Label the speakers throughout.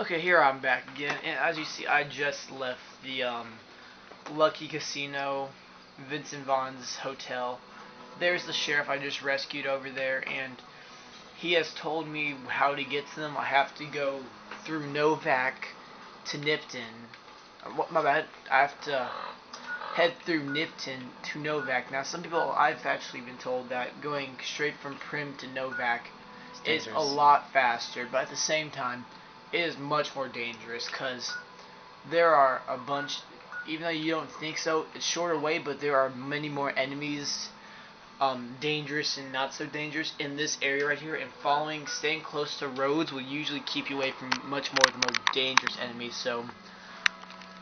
Speaker 1: Okay, here I'm back again, and as you see, I just left the Lucky Casino, Vincent Vaughn's hotel. There's the sheriff I just rescued over there, and he has told me how to get to them. I have to go through Novak to Nipton. My bad. I have to head through Nipton to Novak. Now, some people, I've actually been told that going straight from Prim to Novak is a lot faster, but at the same time, it is much more dangerous because there are a bunch. Even though you don't think so, it's shorter way, but there are many more enemies, dangerous and not so dangerous in this area right here. And staying close to roads will usually keep you away from much more of the more dangerous enemies. So,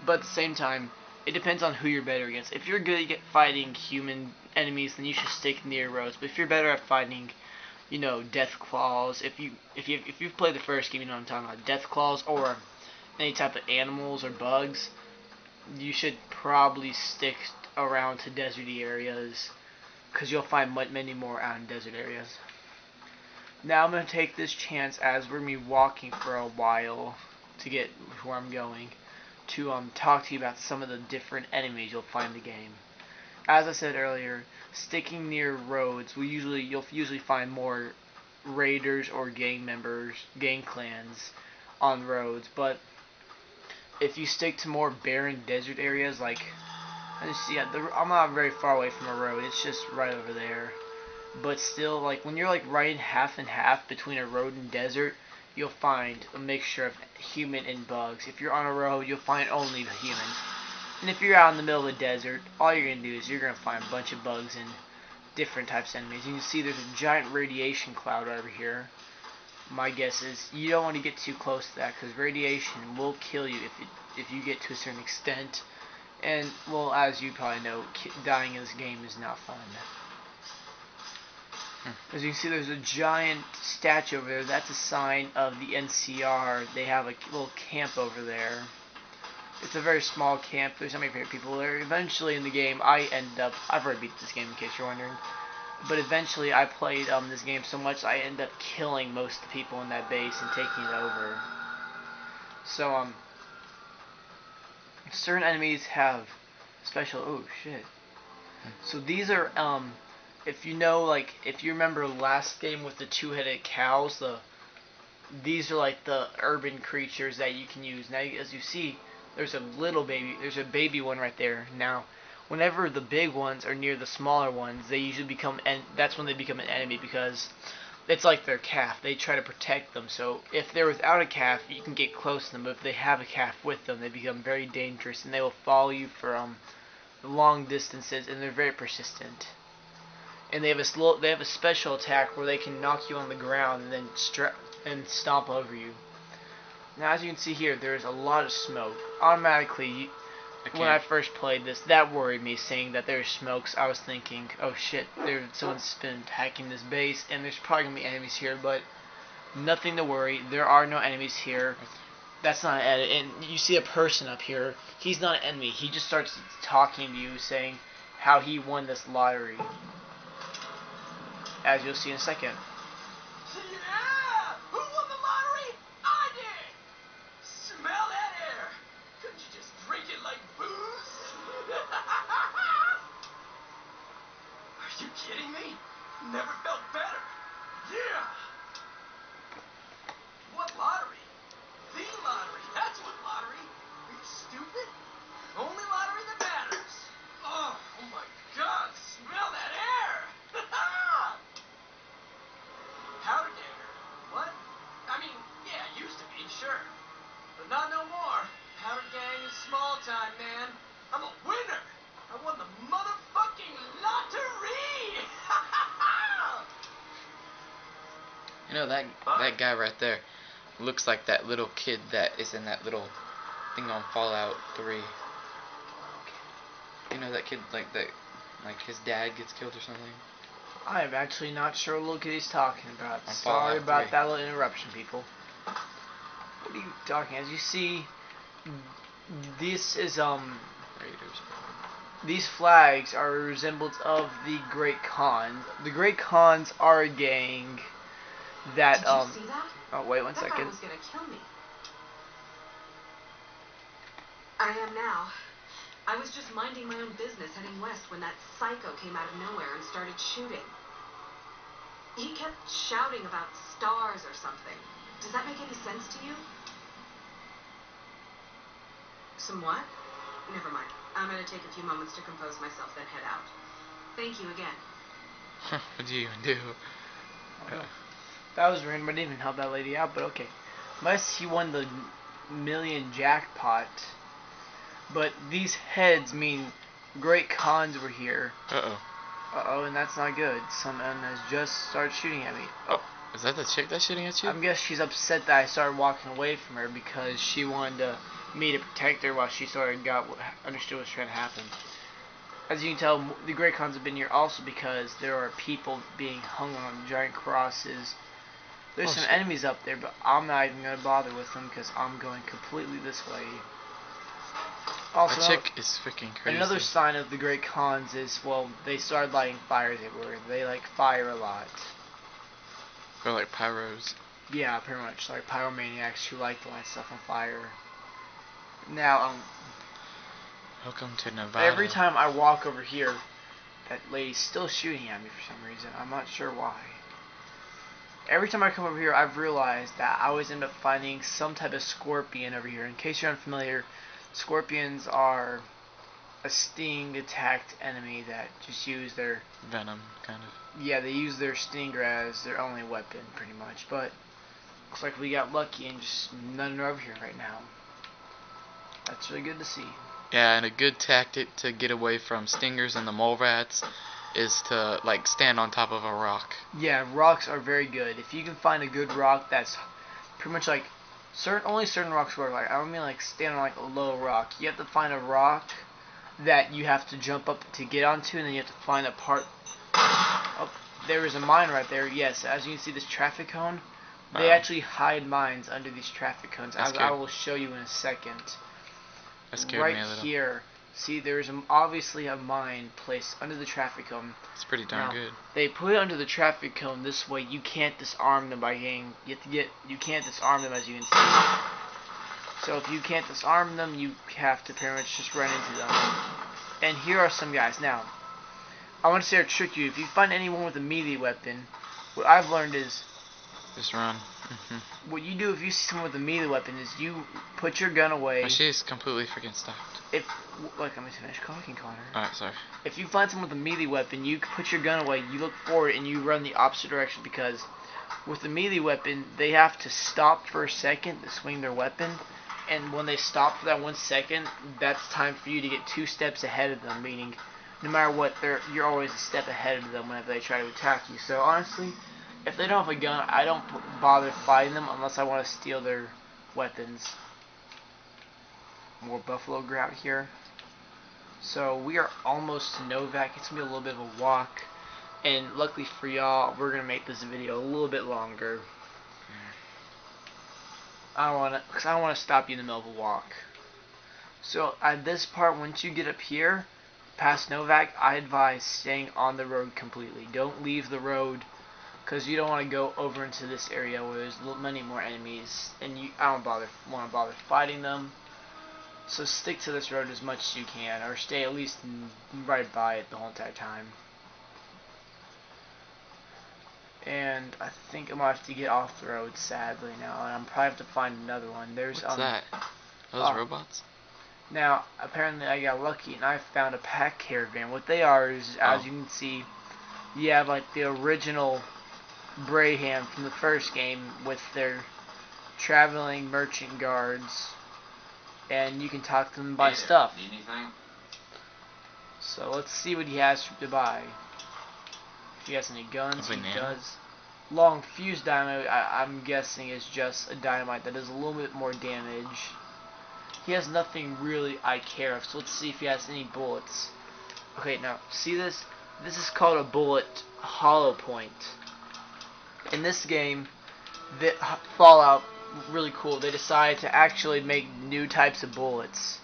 Speaker 1: but at the same time, it depends on who you're better against. If you're good at fighting human enemies, then you should stick near roads. But if you're better at fighting, death claws. If you've played the first game, you know what I'm talking about. Death claws or any type of animals or bugs, you should probably stick around to deserty areas because you'll find many more out in desert areas. Now I'm gonna take this chance as we're gonna be walking for a while to get where I'm going to talk to you about some of the different enemies you'll find in the game. As I said earlier, sticking near roads, you'll usually find more raiders or gang members, gang clans on roads. But if you stick to more barren desert areas, like I'm not very far away from a road. It's just right over there. But still, like when you're like riding half and half between a road and desert, you'll find a mixture of human and bugs. If you're on a road, you'll find only the humans. And if you're out in the middle of the desert, all you're going to do is you're going to find a bunch of bugs and different types of enemies. You can see there's a giant radiation cloud over here. My guess is you don't want to get too close to that because radiation will kill you if you get to a certain extent. And, well, as you probably know, dying in this game is not fun. As you can see, there's a giant statue over there. That's a sign of the NCR. They have a little camp over there. It's a very small camp. There's not many people there. Eventually in the game, I've already beat this game in case you're wondering. But eventually I played this game so much I ended up killing most of the people in that base and taking it over. So, certain enemies have special, oh shit. So these are, if you remember last game with the two-headed cows, these are like the urban creatures that you can use. Now, as you see, there's a baby one right there. Now, whenever the big ones are near the smaller ones, that's when they become an enemy because it's like their calf. They try to protect them. So if they're without a calf, you can get close to them. But if they have a calf with them, they become very dangerous and they will follow you for long distances, and they're very persistent. And they have a special attack where they can knock you on the ground and then stomp over you. Now, as you can see here, there's a lot of smoke. Automatically, when I first played this, that worried me, seeing that there's smokes. I was thinking, oh shit, someone's been attacking this base, and there's probably going to be enemies here, but nothing to worry. There are no enemies here. That's not an edit. And you see a person up here. He's not an enemy. He just starts talking to you, saying how he won this lottery. As you'll see in a second.
Speaker 2: Yeah! Who won the lottery? I did! Smell that air! Couldn't you just drink it like booze? Are you kidding me? Never felt better. Yeah! What lottery? The lottery. That's what lottery. Are you stupid? Only lottery that matters. Oh my God! Smell that air! Powder Ganger. What? I mean, yeah, it used to be, sure. But not no more. Powder Gang is small time, man. I'm a winner. I won the motherfucking lottery.
Speaker 3: You know that guy right there looks like that little kid that is in that little thing on Fallout 3. You know that kid like his dad gets killed or something?
Speaker 1: I am actually not sure what little kid he's talking about.
Speaker 3: On
Speaker 1: Sorry
Speaker 3: Fallout
Speaker 1: about
Speaker 3: 3.
Speaker 1: that little interruption, people. What are you talking? As you see, this is
Speaker 3: Raiders.
Speaker 1: these flags are a resemblance of the Great Khans. The Great Khans are a gang that
Speaker 4: Did you see that?
Speaker 1: Oh wait, one
Speaker 4: That guy
Speaker 1: second.
Speaker 4: was gonna kill me. I am now. I was just minding my own business heading west when that psycho came out of nowhere and started shooting. He kept shouting about stars or something. Does that make any sense to you? Some what? Never mind. I'm going to take a few moments to compose myself, then head out. Thank you again.
Speaker 3: What do you even do?
Speaker 1: That was random. I didn't even help that lady out, but okay. Unless he won the million jackpot. But these heads mean great cons were here.
Speaker 3: Uh-oh.
Speaker 1: Uh-oh, and that's not good. Someone has just started shooting at me.
Speaker 3: Oh, is that the chick that's shooting at you?
Speaker 1: I guess she's upset that I started walking away from her because she wanted me to protect her while she sort of understood what's trying to happen. As you can tell, the great cons have been here also because there are people being hung on giant crosses. There's some enemies up there, but I'm not even going to bother with them because I'm going completely this way. Also,
Speaker 3: that chick is freaking crazy.
Speaker 1: Another sign of the great cons is, well, they started lighting fires everywhere. They like fire a lot.
Speaker 3: Or like pyros.
Speaker 1: Yeah, pretty much. Like pyromaniacs who like to light stuff on fire. Now,
Speaker 3: welcome to Nevada.
Speaker 1: every time I walk over here, that lady's still shooting at me for some reason. I'm not sure why. Every time I come over here, I've realized that I always end up finding some type of scorpion over here. In case you're unfamiliar, scorpions are a sting-attacked enemy that just use their...
Speaker 3: venom, kind of.
Speaker 1: Yeah, they use their stinger as their only weapon, pretty much. But looks like we got lucky and just none are over here right now. That's really good to see.
Speaker 3: Yeah, and a good tactic to get away from stingers and the mole rats is to like stand on top of a rock.
Speaker 1: Yeah, rocks are very good. If you can find a good rock that's pretty much like only certain rocks work. Like I don't mean like stand on like a low rock. You have to find a rock that you have to jump up to get onto, and then you have to find a part. Oh, there is a mine right there. Yes, as you can see, this traffic cone. They actually hide mines under these traffic cones, as I will show you in a second.
Speaker 3: That scared
Speaker 1: right
Speaker 3: me a little.
Speaker 1: Here, see, there's obviously a mine placed under the traffic cone.
Speaker 3: It's pretty darn good.
Speaker 1: They put it under the traffic cone this way. You can't disarm them by getting. You can't disarm them, as you can see. So if you can't disarm them, you have to pretty much just run into them. And here are some guys. Now, I want to say or trick you. If you find anyone with a melee weapon, what I've learned is
Speaker 3: just run.
Speaker 1: What you do if you see someone with a melee weapon is you put your gun away.
Speaker 3: Oh, she's completely freaking stopped.
Speaker 1: Look, let me finish talking, Connor.
Speaker 3: Alright, sorry.
Speaker 1: If you find someone with a melee weapon, you put your gun away, you look forward, and you run the opposite direction, because with the melee weapon, they have to stop for a second to swing their weapon, and when they stop for that 1 second, that's time for you to get 2 steps ahead of them, meaning no matter what, you're always a step ahead of them whenever they try to attack you. So honestly, if they don't have a gun, I don't bother fighting them unless I want to steal their weapons. More buffalo grout here. So we are almost to Novak. It's going to be a little bit of a walk. And luckily for y'all, we're going to make this video a little bit longer. Because I don't want to stop you in the middle of a walk. So at this part, once you get up here, past Novak, I advise staying on the road completely. Don't leave the road, because you don't want to go over into this area where there's many more enemies, and I don't want to bother fighting them. So stick to this road as much as you can, or stay at least right by it the whole entire time. And I think I'm gonna have to get off the road, sadly now, and I'm probably have to find another one. There's
Speaker 3: what's that? Those robots?
Speaker 1: Now apparently I got lucky and I found a pack caravan. What they are is, as you can see, you have like the original Braham from the first game with their traveling merchant guards, and you can talk to them and buy stuff.
Speaker 2: Need anything?
Speaker 1: So let's see what he has to buy. If he has any guns, he does. Long fuse dynamite, I'm guessing, is just a dynamite that does a little bit more damage. He has nothing really I care of, so let's see if he has any bullets. Okay, now, see this? This is called a bullet hollow point. In this game, Fallout, really cool, they decided to actually make new types of bullets.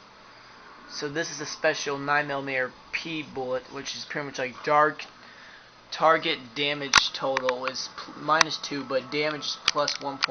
Speaker 1: So this is a special 9mm P bullet, which is pretty much like dark. Target damage total is -2, but damage is +1.5.